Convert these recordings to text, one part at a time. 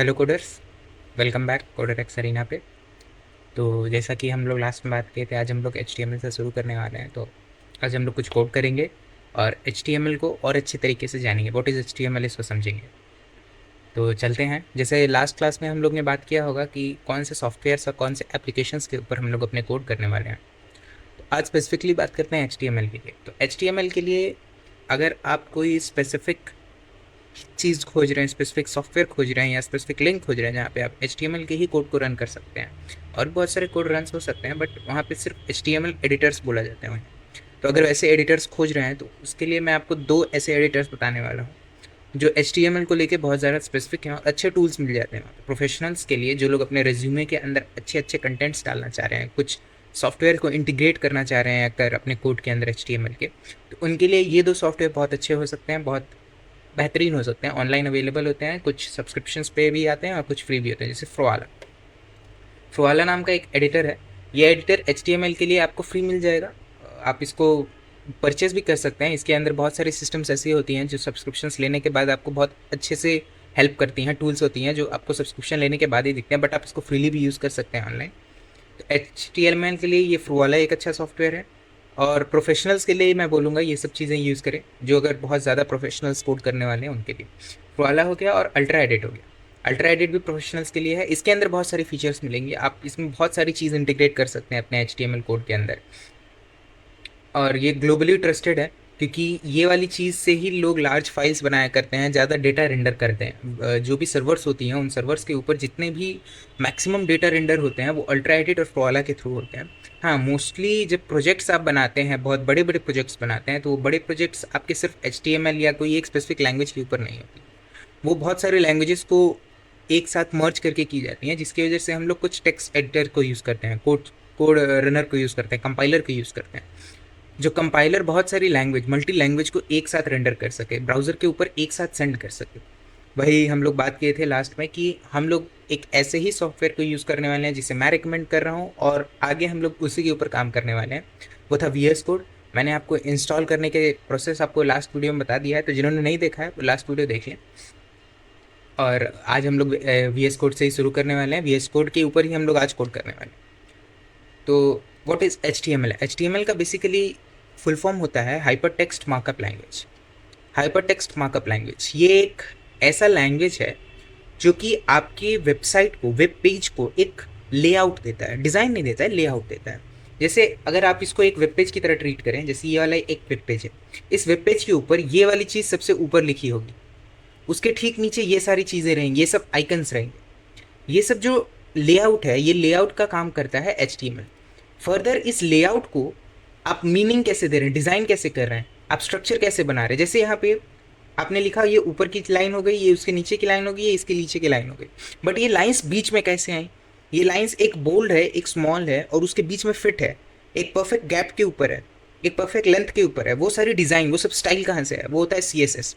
Hello coders. Welcome back coder X arena पे। तो जैसा कि हम लोग लास्ट में बात किए थे, आज हम लोग HTML से शुरू करने वाले हैं। तो आज हम लोग कुछ कोड करेंगे और HTML को और अच्छे तरीके से जानेंगे। व्हाट इज़ HTML, इसको समझेंगे। तो चलते हैं। जैसे लास्ट क्लास में हम लोग ने बात किया होगा कि कौन से सॉफ्टवेयर्स और कौन से एप्लीकेशंस के ऊपर हम लोग अपने कोड करने वाले हैं। तो आज स्पेसिफिकली बात करते हैं HTML के लिए। तो HTML के लिए अगर आप कोई स्पेसिफिक चीज़ खोज रहे हैं, स्पेसिफिक सॉफ्टवेयर खोज रहे हैं या स्पेसिफिक लिंक खोज रहे हैं जहाँ पे आप HTML के ही कोड को रन कर सकते हैं, और बहुत सारे कोड रन हो सकते हैं, बट वहाँ पे सिर्फ HTML एडिटर्स बोला जाता है उन्हें। तो अगर वैसे एडिटर्स खोज रहे हैं तो उसके लिए मैं आपको दो ऐसे एडिटर्स बताने वाला हूँ जो HTML को लेके बहुत ज़्यादा स्पेसिफिक हैं और अच्छे टूल्स मिल जाते हैं वहाँ पे प्रोफेशनल्स के लिए, जो लोग अपने रिज्यूमे के अंदर अच्छे अच्छे कंटेंट्स डालना चाह रहे हैं, कुछ सॉफ्टवेयर को इंटीग्रेट करना चाह रहे हैं अगर अपने कोड के अंदर HTML के। तो उनके लिए ये दो सॉफ्टवेयर बहुत अच्छे हो सकते हैं, बहुत बेहतरीन हो सकते हैं। ऑनलाइन अवेलेबल होते हैं, कुछ सब्सक्रिप्शंस पे भी आते हैं और कुछ फ्री भी होते हैं। जैसे फ्रोवाला, फ्रोवाला नाम का एक एडिटर है। ये एडिटर HTML के लिए आपको फ्री मिल जाएगा। आप इसको परचेज भी कर सकते हैं। इसके अंदर बहुत सारी सिस्टम्स ऐसी होती हैं जो सब्सक्रिप्शंस लेने के बाद आपको बहुत अच्छे से हेल्प करती हैं। टूल्स होती हैं जो आपको सब्सक्रिप्शन लेने के बाद ही दिखते हैं, बट आप इसको फ्रीली भी यूज़ कर सकते हैं ऑनलाइन। तो HTML के लिए ये फ्रोवाला एक अच्छा सॉफ्टवेयर है। और प्रोफेशनल्स के लिए मैं बोलूँगा ये सब चीज़ें यूज़ करें, जो अगर बहुत ज़्यादा प्रोफेशनल्स कोड करने वाले हैं उनके लिए। फ्रोवाला हो गया और अल्ट्रा एडिट हो गया। अल्ट्रा एडिट भी प्रोफेशनल्स के लिए है। इसके अंदर बहुत सारी फीचर्स मिलेंगी, आप इसमें बहुत सारी चीज़ इंटीग्रेट कर सकते हैं अपने HTML कोड के अंदर। और ये ग्लोबली ट्रस्टेड है, क्योंकि ये वाली चीज़ से ही लोग लार्ज फाइल्स बनाया करते हैं, ज़्यादा डेटा रेंडर करते हैं। जो भी सर्वर्स होती हैं उन सर्वर्स के ऊपर जितने भी मैक्सिमम डेटा रेंडर होते हैं वो अल्ट्रा एडिट और फ्रोवाला के थ्रू होते हैं। हाँ, मोस्टली जब प्रोजेक्ट्स आप बनाते हैं, बहुत बड़े बड़े प्रोजेक्ट्स बनाते हैं, तो वो बड़े प्रोजेक्ट्स आपके सिर्फ HTML या कोई एक स्पेसिफिक लैंग्वेज के ऊपर नहीं होती। वो बहुत सारे लैंग्वेजेस को एक साथ मर्ज करके की जाती हैं, जिसकी वजह से हम लोग कुछ टेक्स्ट एडिटर को यूज़ करते हैं, कोड कोड रनर को यूज़ करते हैं, कंपाइलर को यूज़ करते हैं। जो कंपाइलर बहुत सारी लैंग्वेज, मल्टी लैंग्वेज को एक साथ रेंडर कर सके, ब्राउज़र के ऊपर एक साथ सेंड कर सके। वही हम लोग बात किए थे लास्ट में कि हम लोग एक ऐसे ही सॉफ्टवेयर को यूज़ करने वाले हैं जिसे मैं रिकमेंड कर रहा हूँ, और आगे हम लोग उसी के ऊपर काम करने वाले हैं। वो था VS कोड। मैंने आपको इंस्टॉल करने के प्रोसेस आपको लास्ट वीडियो में बता दिया है, तो जिन्होंने नहीं देखा है वो लास्ट वीडियो देखिए। और आज हम लोग VS कोड से ही शुरू करने वाले हैं। VS कोड के ऊपर ही हम लोग आज कोड करने वाले हैं। तो व्हाट इज़ HTML? HTML का बेसिकली फुल फॉर्म होता है hyper text markup language. Hyper text markup language ये एक ऐसा लैंग्वेज है जो कि आपकी वेबसाइट को, वेब पेज को एक लेआउट देता है, डिज़ाइन नहीं देता है, लेआउट देता है। जैसे अगर आप इसको एक वेब पेज की तरह ट्रीट करें, जैसे ये वाला एक वेब पेज है, इस वेब पेज के ऊपर ये वाली चीज़ सबसे ऊपर लिखी होगी, उसके ठीक नीचे ये सारी चीज़ें रहेंगी, ये सब आइकन्स रहेंगे। ये सब जो लेआउट है, ये लेआउट का काम करता है HTML। फर्दर इस लेआउट को आप मीनिंग कैसे दे रहे हैं, डिज़ाइन कैसे कर रहे हैं, आप स्ट्रक्चर कैसे बना रहे हैं। जैसे यहाँ पे आपने लिखा ये ऊपर की लाइन हो गई, ये उसके नीचे की लाइन हो गई, ये इसके नीचे की लाइन हो गई, बट ये लाइंस बीच में कैसे आई? ये लाइंस एक बोल्ड है, एक स्मॉल है, और उसके बीच में फिट है, एक परफेक्ट गैप के ऊपर है, एक परफेक्ट लेंथ के ऊपर है। वो सारी डिज़ाइन, वो सब स्टाइल कहाँ से है? वो होता है CSS।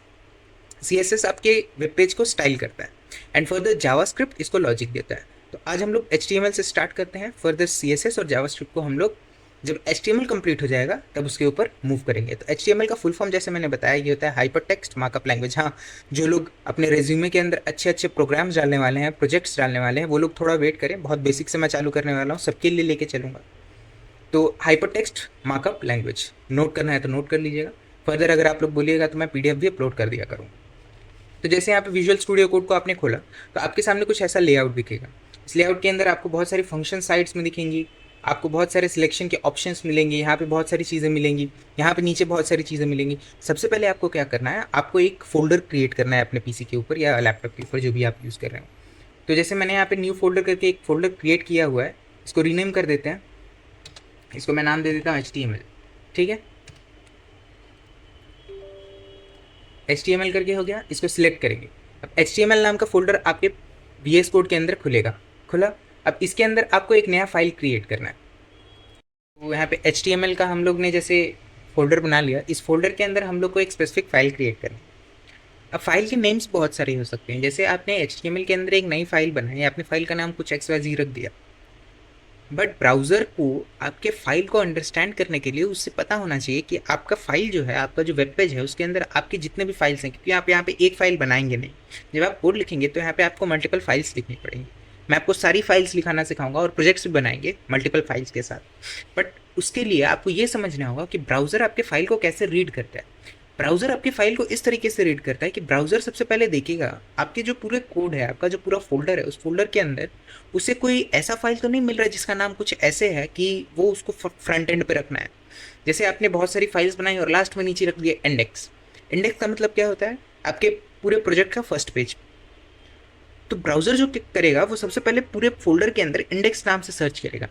CSS आपके वेब पेज को स्टाइल करता है, एंड फर्दर जावास्क्रिप्ट इसको लॉजिक देता है। तो आज हम लोग HTML से स्टार्ट करते हैं, फर्दर CSS और जावास्क्रिप्ट को हम लोग जब HTML कंप्लीट हो जाएगा तब उसके ऊपर मूव करेंगे। तो HTML का फुल फॉर्म जैसे मैंने बताया ये होता है हाइपर टेक्स्ट मार्कअप लैंग्वेज। हाँ, जो लोग अपने रेज्यूमे के अंदर अच्छे अच्छे प्रोग्राम्स डालने वाले हैं, प्रोजेक्ट्स डालने वाले हैं, वो लोग थोड़ा वेट करें, बहुत बेसिक से मैं चालू करने वाला हूँ, सबके लिए लेके चलूँगा। तो hyper text markup language note करना है तो नोट कर लीजिएगा। फर्दर अगर आप लोग बोलिएगा तो मैं PDF भी अपलोड कर दिया करूँगा। तो जैसे यहाँ पे विजुअल स्टूडियो कोड को आपने खोला तो आपके सामने कुछ ऐसा लेआउट दिखेगा। इस लेआउट के अंदर आपको बहुत सारी फंक्शन साइट्स में दिखेंगी, आपको बहुत सारे सिलेक्शन के ऑप्शंस मिलेंगे, यहाँ पे बहुत सारी चीज़ें मिलेंगी, यहाँ पे नीचे बहुत सारी चीज़ें मिलेंगी। सबसे पहले आपको क्या करना है, आपको एक फ़ोल्डर क्रिएट करना है अपने PC के ऊपर या लैपटॉप के ऊपर, जो भी आप यूज़ कर रहे हो। तो जैसे मैंने यहाँ पे न्यू फोल्डर करके एक फ़ोल्डर क्रिएट किया हुआ है, इसको रीनेम कर देते हैं। इसको मैं नाम दे देता हूँ HTML। ठीक है, HTML करके हो गया, इसको सिलेक्ट करेंगे। अब HTML नाम का फोल्डर आपके VS कोड के अंदर खुलेगा। खुला। अब इसके अंदर आपको एक नया फाइल क्रिएट करना है। तो यहाँ पे HTML का हम लोग ने जैसे फोल्डर बना लिया, इस फोल्डर के अंदर हम लोग को एक स्पेसिफिक फाइल क्रिएट करनी है। अब फाइल के नेम्स बहुत सारे हो सकते हैं। जैसे आपने HTML के अंदर एक नई फाइल बनाई, आपने फाइल का नाम कुछ XYZ रख दिया, बट ब्राउज़र को आपके फ़ाइल को अंडरस्टैंड करने के लिए उससे पता होना चाहिए कि आपका फ़ाइल जो है, आपका जो वेब पेज है, उसके अंदर आपके जितने भी फाइल्स हैं, क्योंकि आप यहाँ पे एक फ़ाइल बनाएंगे नहीं। जब आप कोड लिखेंगे तो यहाँ पे आपको मल्टीपल फाइल्स लिखनी पड़ेंगी। मैं आपको सारी फाइल्स लिखाना सिखाऊंगा और प्रोजेक्ट्स भी बनाएंगे मल्टीपल फाइल्स के साथ। बट उसके लिए आपको ये समझना होगा कि ब्राउज़र आपके फ़ाइल को कैसे रीड करता है। ब्राउज़र आपकी फ़ाइल को इस तरीके से रीड करता है कि ब्राउज़र सबसे पहले देखेगा आपके जो पूरे कोड है, आपका जो पूरा फ़ोल्डर है, उस फ़ोल्डर के अंदर उसे कोई ऐसा फ़ाइल तो नहीं मिल रहा है जिसका नाम कुछ ऐसे है कि वो उसको फ्रंट एंड पे रखना है। जैसे आपने बहुत सारी फाइल्स बनाई और लास्ट में नीचे रख दिया इंडेक्स। इंडेक्स का मतलब क्या होता है? आपके पूरे प्रोजेक्ट का फर्स्ट पेज। तो ब्राउज़र जो करेगा वो सबसे पहले पूरे फ़ोल्डर के अंदर इंडेक्स नाम से सर्च करेगा।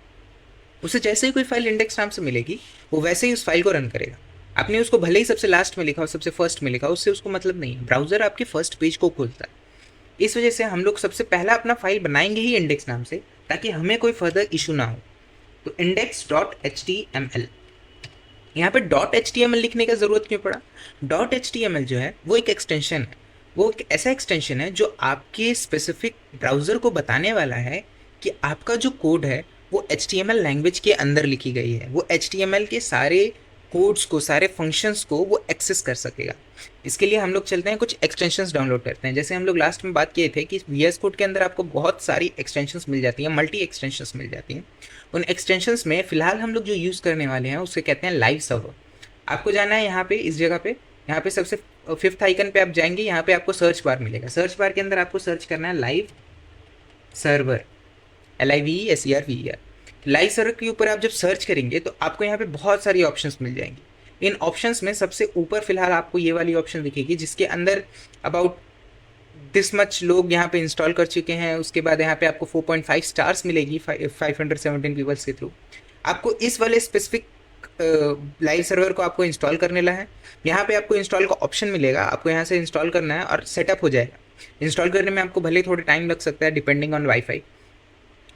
उसे जैसे ही कोई फाइल इंडेक्स नाम से मिलेगी, वो वैसे ही उस फाइल को रन करेगा। आपने उसको भले ही सबसे लास्ट में लिखा हो, सबसे फर्स्ट में लिखा हो, उससे उसको मतलब नहीं है। ब्राउज़र आपके फर्स्ट पेज को खोलता है। इस वजह से हम लोग सबसे पहला अपना फाइल बनाएंगे ही इंडेक्स नाम से, ताकि हमें कोई फर्दर इशू ना हो। तो index dot H T M L, यहाँ पे dot H T M L लिखने का ज़रूरत क्यों पड़ा? Dot H T M L जो है वो एक एक्सटेंशन है। वो एक ऐसा एक्सटेंशन है जो आपके स्पेसिफिक ब्राउज़र को बताने वाला है कि आपका जो कोड है वो H T M L language के अंदर लिखी गई है। वो एच टी एम एल के सारे कोड्स को, सारे फंक्शंस को वो एक्सेस कर सकेगा। इसके लिए हम लोग चलते हैं, कुछ एक्सटेंशंस डाउनलोड करते हैं। जैसे हम लोग लास्ट में बात किए थे कि वी एस कोड के अंदर आपको बहुत सारी एक्सटेंशंस मिल जाती हैं, मल्टी एक्सटेंशंस मिल जाती हैं। उन एक्सटेंशंस में फ़िलहाल हम लोग जो यूज़ करने वाले हैं उसे कहते हैं लाइव सर्वर। आपको जाना है यहाँ पे, इस जगह पे, यहाँ पे सबसे फिफ्थ आइकन पे आप जाएंगे, यहाँ पे आपको सर्च बार मिलेगा। सर्च बार के अंदर आपको सर्च करना है live server, LIVESERVER। Live server के ऊपर आप जब सर्च करेंगे तो आपको यहाँ पे बहुत सारी ऑप्शंस मिल जाएंगी। इन ऑप्शंस में सबसे ऊपर फिलहाल आपको ये वाली ऑप्शन दिखेगी जिसके अंदर अबाउट दिस मच लोग यहाँ पे इंस्टॉल कर चुके हैं। उसके बाद यहाँ पे आपको 4.5 स्टार्स मिलेगी 517 पीपल्स के थ्रू। आपको इस वाले स्पेसिफिक लाइव सर्वर को आपको इंस्टॉल करने ला है। यहाँ पे आपको इंस्टॉल का ऑप्शन मिलेगा, आपको यहाँ से इंस्टॉल करना है और सेटअप हो जाएगा। इंस्टॉल करने में आपको भले थोड़ा टाइम लग सकता है, डिपेंडिंग ऑन वाईफाई,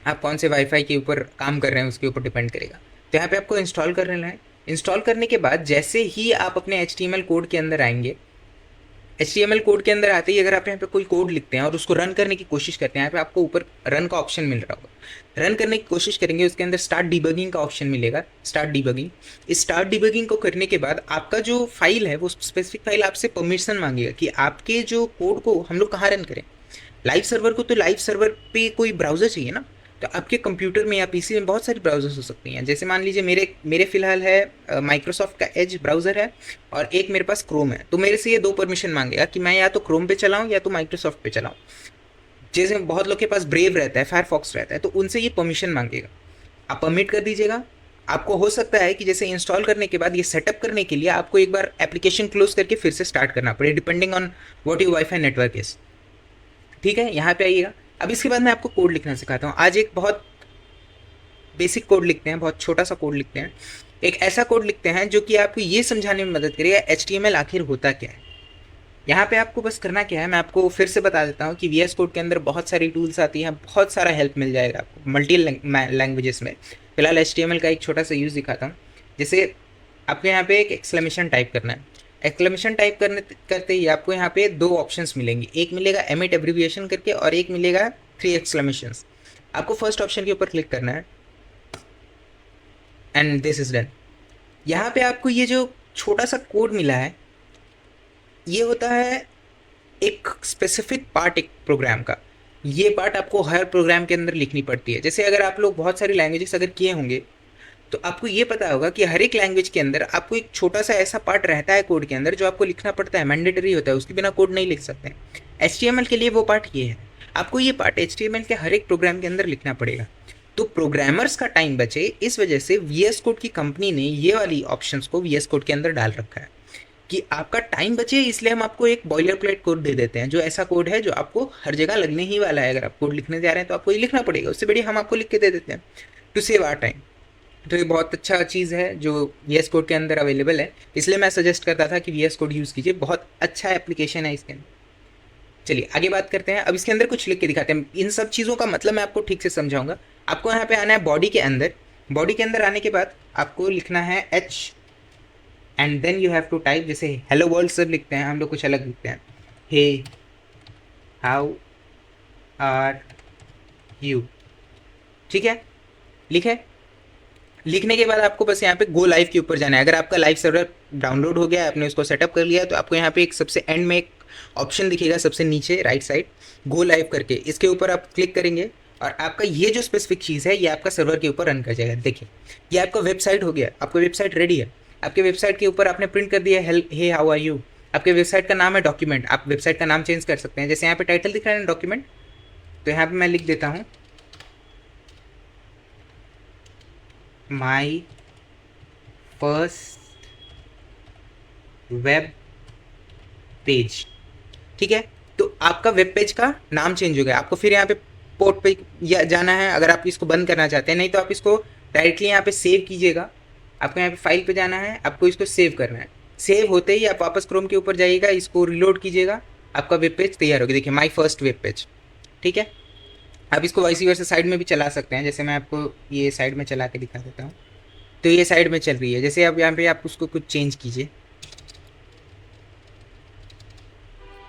आप कौन से वाईफाई के ऊपर काम कर रहे हैं उसके ऊपर डिपेंड करेगा। तो यहाँ पे आपको इंस्टॉल कर लेना है। इंस्टॉल करने के बाद जैसे ही आप अपने HTML कोड के अंदर आएंगे, HTML कोड के अंदर आते ही अगर आप यहाँ पे कोई कोड लिखते हैं और उसको रन करने की कोशिश करते हैं, यहाँ पे आपको ऊपर रन का ऑप्शन मिल रहा होगा। रन करने की कोशिश करेंगे, उसके अंदर स्टार्ट डिबगिंग का ऑप्शन मिलेगा, स्टार्ट डिबगिंग। इस स्टार्ट डिबगिंग को करने के बाद आपका जो फाइल है वो स्पेसिफिक फाइल आपसे परमिशन मांगेगा कि आपके जो कोड को हम लोग कहाँ रन करें। लाइव सर्वर को तो लाइव सर्वर पे कोई ब्राउज़र चाहिए ना। तो आपके कंप्यूटर में या पीसी में बहुत सारी ब्राउज़र्स हो सकती हैं। जैसे मान लीजिए मेरे मेरे फ़िलहाल है माइक्रोसॉफ्ट का एज ब्राउज़र है और एक मेरे पास क्रोम है। तो मेरे से ये दो परमिशन मांगेगा कि मैं या तो क्रोम पे चलाऊँ या तो माइक्रोसॉफ्ट पे चलाऊँ। जैसे बहुत लोग के पास ब्रेव रहता है, फायरफॉक्स रहता है, तो उनसे ये परमिशन मांगेगा। आप परमिट कर दीजिएगा। आपको हो सकता है कि जैसे इंस्टॉल करने के बाद ये सेटअप करने के लिए आपको एक बार एप्लीकेशन क्लोज करके फिर से स्टार्ट करना पड़े, depending on what your wifi network is. ठीक है, यहाँ पे आइएगा। अब इसके बाद मैं आपको कोड लिखना सिखाता हूँ। आज एक बहुत बेसिक कोड लिखते हैं, बहुत छोटा सा कोड लिखते हैं। एक ऐसा कोड लिखते हैं जो कि आपको ये समझाने में मदद करेगा HTML आखिर होता क्या है। यहाँ पे आपको बस करना क्या है, मैं आपको फिर से बता देता हूँ कि VS कोड के अंदर बहुत सारी टूल्स आती हैं, बहुत सारा हेल्प मिल जाएगा आपको मल्टी लैंग्वेजेस में। फिलहाल HTML का एक छोटा सा यूज़ दिखाता हूँ। जैसे आपको यहाँ पे एक एक्सक्लेमेशन टाइप करना है। एक्सक्लेमेशन टाइप करते ही आपको यहाँ पे दो ऑप्शंस मिलेंगे, एक मिलेगा एमिट एब्रीविएशन करके और एक मिलेगा 3 एक्सक्लेमेशंस। आपको फर्स्ट ऑप्शन के ऊपर क्लिक करना है एंड दिस इज डन। यहाँ पे आपको ये जो छोटा सा कोड मिला है, ये होता है एक स्पेसिफिक पार्ट एक प्रोग्राम का। ये पार्ट आपको हर प्रोग्राम के अंदर लिखनी पड़ती है। जैसे अगर आप लोग बहुत सारी लैंग्वेजेस अगर किए होंगे तो आपको ये पता होगा कि हर एक लैंग्वेज के अंदर आपको एक छोटा सा ऐसा पार्ट रहता है कोड के अंदर जो आपको लिखना पड़ता है, मैंडेटरी होता है, उसके बिना कोड नहीं लिख सकते। HTML के लिए वो पार्ट ये है, आपको ये पार्ट HTML के हर एक प्रोग्राम के अंदर लिखना पड़ेगा। तो प्रोग्रामर्स का टाइम बचे, इस वजह से VS कोड की कंपनी ने ये वाली ऑप्शंस को VS कोड के अंदर डाल रखा है कि आपका टाइम बचे। इसलिए हम आपको एक बॉयलर प्लेट कोड दे देते हैं, जो ऐसा कोड है जो आपको हर जगह लगने ही वाला है। अगर आप कोड लिखने जा रहे हैं तो आपको ये लिखना पड़ेगा, उससे बढ़िया हम आपको लिख के दे देते हैं टू सेव आवर टाइम। तो ये बहुत अच्छा चीज़ है जो VS कोड के अंदर अवेलेबल है, इसलिए मैं सजेस्ट करता था कि VS कोड यूज़ कीजिए, बहुत अच्छा एप्लीकेशन है इसके अंदर। चलिए आगे बात करते हैं। अब इसके अंदर कुछ लिख के दिखाते हैं। इन सब चीज़ों का मतलब मैं आपको ठीक से समझाऊंगा। आपको यहाँ पे आना है बॉडी के अंदर। बॉडी के अंदर आने के बाद आपको लिखना है H and then you have to type, जैसे हेलो वर्ल्ड सब लिखते हैं हम लोग, कुछ अलग लिखते हैं, हे हाउ आर यू। ठीक है, लिखे? लिखने के बाद आपको बस यहाँ पे गो लाइव के ऊपर जाना है। अगर आपका लाइव सर्वर डाउनलोड हो गया है, आपने उसको सेटअप कर लिया है, तो आपको यहाँ पे एक सबसे एंड में एक ऑप्शन दिखेगा सबसे नीचे राइट साइड, गो लाइव करके, इसके ऊपर आप क्लिक करेंगे और आपका ये जो स्पेसिफिक चीज़ है ये आपका सर्वर के ऊपर रन कर जाएगा। देखिए ये आपका वेबसाइट हो गया, आपका वेबसाइट रेडी है। आपके वेबसाइट के ऊपर आपने प्रिंट कर दिया help hey how are you. आपके वेबसाइट का नाम है डॉक्यूमेंट, आप वेबसाइट का नाम चेंज कर सकते हैं। जैसे यहाँ पे टाइटल दिख रहा है ना डॉक्यूमेंट, तो यहाँ पे मैं लिख देता हूँ माई फर्स्ट वेब पेज। ठीक है, तो आपका वेब पेज का नाम चेंज हो गया। आपको फिर यहाँ पे पोर्ट पे या जाना है अगर आप इसको बंद करना चाहते हैं, नहीं तो आप इसको डायरेक्टली यहाँ पे सेव कीजिएगा। आपको यहाँ पे फाइल पे जाना है, आपको इसको सेव करना है। सेव होते ही आप वापस क्रोम के ऊपर जाइएगा, इसको रिलोड कीजिएगा, आपका वेब पेज तैयार होगी। देखिए माई फर्स्ट वेब पेज। ठीक है, आप इसको वाइस वर्सा साइड में भी चला सकते हैं। जैसे मैं आपको ये साइड में चला के दिखा देता हूँ, तो ये साइड में चल रही है। जैसे आप यहाँ पे आप उसको कुछ चेंज कीजिए,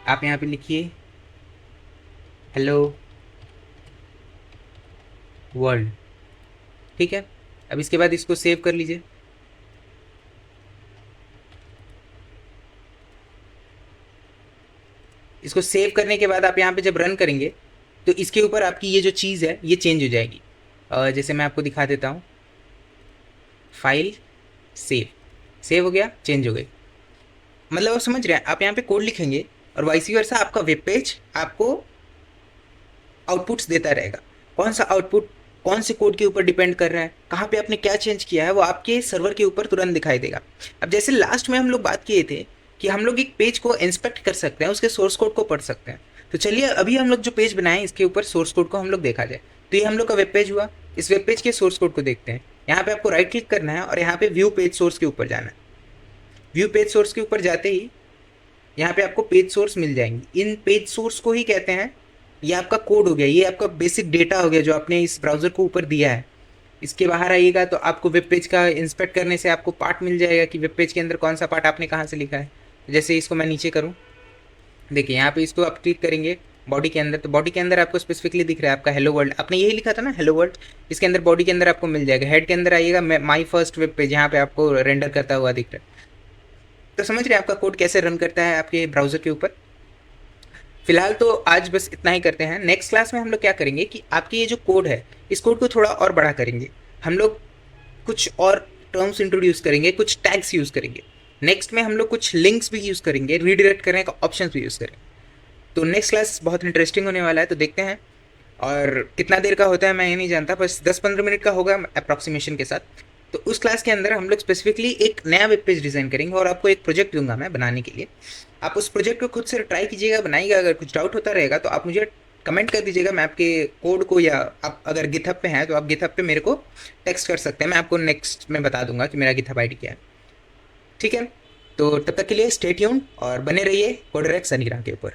आप यहाँ पे लिखिए हेलो वर्ल्ड। ठीक है, अब इसके बाद इसको सेव कर लीजिए। इसको सेव करने के बाद आप यहाँ पे जब रन करेंगे तो इसके ऊपर आपकी ये जो चीज़ है ये चेंज हो जाएगी। जैसे मैं आपको दिखा देता हूँ, फाइल सेव, सेव हो गया, चेंज हो गई। मतलब आप समझ रहे हैं, आप यहाँ पे कोड लिखेंगे और वाइस वर्सा आपका वेब पेज आपको आउटपुट्स देता रहेगा। कौन सा आउटपुट कौन से कोड के ऊपर डिपेंड कर रहा है, कहाँ पे आपने क्या चेंज किया है, वो आपके सर्वर के ऊपर तुरंत दिखाई देगा। अब जैसे लास्ट में हम लोग बात किए थे कि हम लोग एक पेज को इंस्पेक्ट कर सकते हैं, उसके सोर्स कोड को पढ़ सकते हैं। तो चलिए अभी हम लोग जो पेज बनाए इसके ऊपर सोर्स कोड को हम लोग देखा जाए। तो ये हम लोग का वेब पेज हुआ, इस वेब पेज के सोर्स कोड को देखते हैं। यहाँ पे आपको राइट क्लिक करना है और यहाँ पे व्यू पेज सोर्स के ऊपर जाना है। व्यू पेज सोर्स के ऊपर जाते ही यहाँ पे आपको पेज सोर्स मिल जाएंगी। इन पेज सोर्स को ही कहते हैं, ये आपका कोड हो गया, ये आपका बेसिक डेटा हो गया जो आपने इस ब्राउज़र को ऊपर दिया है। इसके बाहर आइएगा तो आपको वेब पेज का इंस्पेक्ट करने से आपको पार्ट मिल जाएगा कि वेब पेज के अंदर कौन सा पार्ट आपने कहाँ से लिखा है। जैसे इसको मैं नीचे करूँ, देखिए यहाँ पे इसको आप क्लिक करेंगे बॉडी के अंदर, तो बॉडी के अंदर आपको स्पेसिफिकली दिख रहा है आपका हेलो वर्ल्ड। आपने यही लिखा था ना हेलो वर्ल्ड, इसके अंदर बॉडी के अंदर आपको मिल जाएगा। हेड के अंदर आइएगा, माई फर्स्ट वेब पेज यहाँ पे आपको रेंडर करता हुआ दिख रहा है। तो समझ रहे हैं आपका कोड कैसे रन करता है आपके ब्राउज़र के ऊपर। फिलहाल तो आज बस इतना ही करते हैं। नेक्स्ट क्लास में हम लोग क्या करेंगे कि आपके ये जो कोड है इस कोड को थोड़ा और बड़ा करेंगे। हम लोग कुछ और टर्म्स इंट्रोड्यूस करेंगे, कुछ टैग्स यूज़ करेंगे। नेक्स्ट में हम लोग कुछ लिंक्स भी यूज़ करेंगे, रीडायरेक्ट करने का ऑप्शन भी यूज़ करेंगे। तो नेक्स्ट क्लास बहुत इंटरेस्टिंग होने वाला है, तो देखते हैं। और कितना देर का होता है मैं ये नहीं जानता, बस 10-15 मिनट का होगा अप्रॉक्सीमेशन के साथ। तो उस क्लास के अंदर हम लोग स्पेसिफिकली एक नया वेब पेज डिज़ाइन करेंगे और आपको एक प्रोजेक्ट दूंगा मैं बनाने के लिए। आप उस प्रोजेक्ट को खुद से ट्राई कीजिएगा, बनाइएगा। अगर कुछ डाउट होता रहेगा तो आप मुझे कमेंट कर दीजिएगा, मैं आपके कोड को, या आप अगर गिटहब पे हैं तो आप गिटहब पे मेरे को टेक्स्ट कर सकते हैं, मैं आपको नेक्स्ट में बता दूंगा कि मेरा गिटहब आईडी क्या है। ठीक है, तो तब तक के लिए स्टे ट्यून्ड और बने रहिए कोडरैक्स अनीरा के ऊपर।